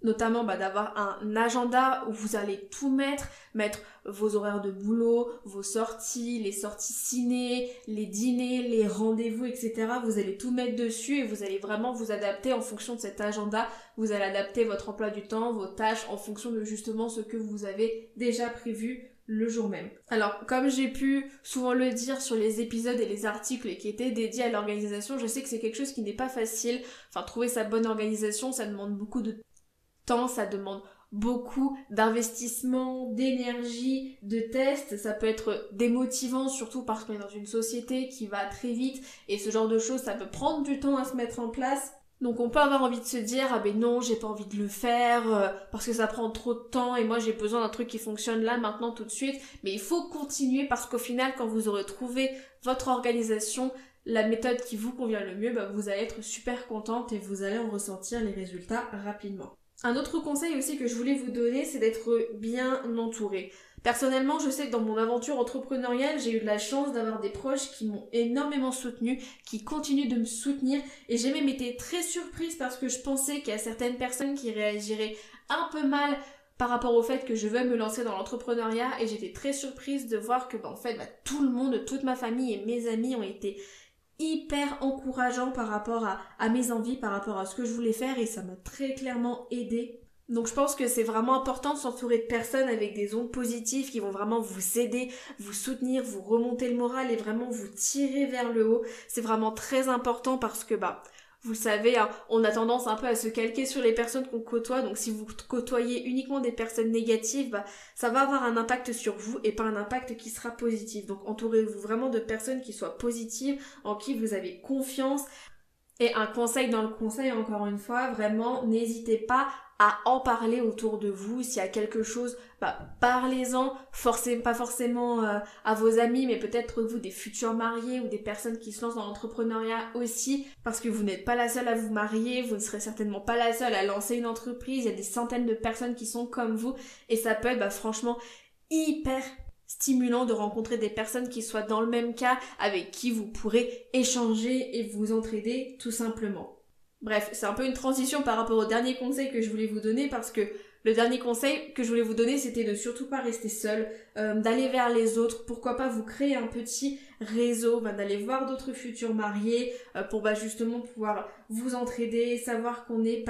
Notamment d'avoir un agenda où vous allez tout mettre vos horaires de boulot, vos sorties, les sorties ciné, les dîners, les rendez-vous, etc. Vous allez tout mettre dessus et vous allez vraiment vous adapter en fonction de cet agenda. Vous allez adapter votre emploi du temps, vos tâches en fonction de justement ce que vous avez déjà prévu le jour même. Alors, comme j'ai pu souvent le dire sur les épisodes et les articles qui étaient dédiés à l'organisation, je sais que c'est quelque chose qui n'est pas facile. Enfin, trouver sa bonne organisation, ça demande beaucoup de temps, ça demande beaucoup d'investissement, d'énergie, de tests, ça peut être démotivant surtout parce qu'on est dans une société qui va très vite et ce genre de choses ça peut prendre du temps à se mettre en place. Donc on peut avoir envie de se dire ah ben non j'ai pas envie de le faire parce que ça prend trop de temps et moi j'ai besoin d'un truc qui fonctionne là maintenant tout de suite, mais il faut continuer parce qu'au final quand vous aurez trouvé votre organisation, la méthode qui vous convient le mieux, vous allez être super contente et vous allez en ressentir les résultats rapidement. Un autre conseil aussi que je voulais vous donner, c'est d'être bien entouré. Personnellement, je sais que dans mon aventure entrepreneuriale, j'ai eu de la chance d'avoir des proches qui m'ont énormément soutenue, qui continuent de me soutenir et j'ai même été très surprise parce que je pensais qu'il y a certaines personnes qui réagiraient un peu mal par rapport au fait que je veux me lancer dans l'entrepreneuriat et j'étais très surprise de voir que tout le monde, toute ma famille et mes amis ont été hyper encourageant par rapport à mes envies, par rapport à ce que je voulais faire et ça m'a très clairement aidée. Donc je pense que c'est vraiment important de s'entourer de personnes avec des ondes positives qui vont vraiment vous aider, vous soutenir, vous remonter le moral et vraiment vous tirer vers le haut. C'est vraiment très important parce que vous le savez, hein, on a tendance un peu à se calquer sur les personnes qu'on côtoie. Donc si vous côtoyez uniquement des personnes négatives, ça va avoir un impact sur vous et pas un impact qui sera positif. Donc entourez-vous vraiment de personnes qui soient positives, en qui vous avez confiance. Et un conseil dans le conseil, encore une fois, vraiment, n'hésitez pas à en parler autour de vous. S'il y a quelque chose, parlez-en, pas forcément à vos amis, mais peut-être vous, des futurs mariés ou des personnes qui se lancent dans l'entrepreneuriat aussi, parce que vous n'êtes pas la seule à vous marier, vous ne serez certainement pas la seule à lancer une entreprise, il y a des centaines de personnes qui sont comme vous, et ça peut être franchement hyper stimulant de rencontrer des personnes qui soient dans le même cas, avec qui vous pourrez échanger et vous entraider tout simplement. Bref, c'est un peu une transition par rapport au dernier conseil que je voulais vous donner parce que le dernier conseil que je voulais vous donner, c'était de surtout pas rester seul, d'aller vers les autres, pourquoi pas vous créer un petit réseau, d'aller voir d'autres futurs mariés pour justement pouvoir vous entraider, savoir que vous n'êtes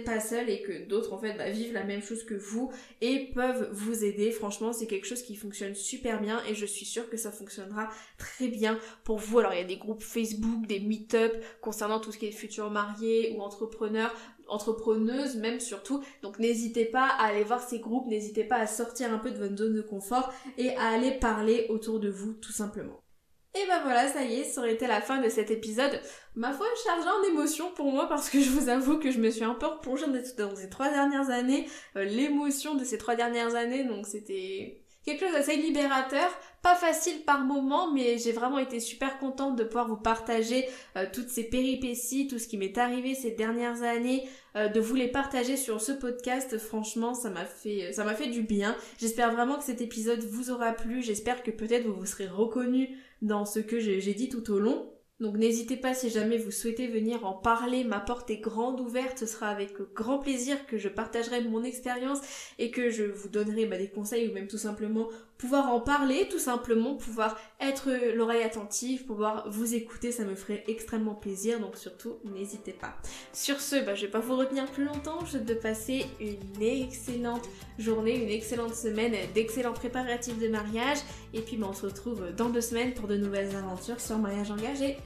pas seul et que d'autres en fait vivent la même chose que vous et peuvent vous aider. Franchement, c'est quelque chose qui fonctionne super bien et je suis sûre que ça fonctionnera très bien pour vous. Alors il y a des groupes Facebook, des meet-up concernant tout ce qui est futurs mariés ou entrepreneuses même surtout, donc n'hésitez pas à aller voir ces groupes, n'hésitez pas à sortir un peu de votre zone de confort et à aller parler autour de vous tout simplement. Et voilà, ça y est, ça aurait été la fin de cet épisode, ma foi chargé en émotions pour moi parce que je vous avoue que je me suis un peu replongée dans ces 3 dernières années, l'émotion de ces 3 dernières années, donc c'était quelque chose d'assez libérateur, pas facile par moment, mais j'ai vraiment été super contente de pouvoir vous partager toutes ces péripéties, tout ce qui m'est arrivé ces dernières années, de vous les partager sur ce podcast. Franchement, ça m'a fait du bien. J'espère vraiment que cet épisode vous aura plu, j'espère que peut-être vous serez reconnus dans ce que j'ai dit tout au long. Donc n'hésitez pas si jamais vous souhaitez venir en parler, ma porte est grande ouverte, ce sera avec grand plaisir que je partagerai mon expérience et que je vous donnerai des conseils ou même tout simplement pouvoir en parler, tout simplement pouvoir être l'oreille attentive, pouvoir vous écouter, ça me ferait extrêmement plaisir, donc surtout n'hésitez pas. Sur ce, je vais pas vous retenir plus longtemps, je souhaite de passer une excellente journée, une excellente semaine, d'excellents préparatifs de mariage et puis on se retrouve dans 2 semaines pour de nouvelles aventures sur Mariage Engagé.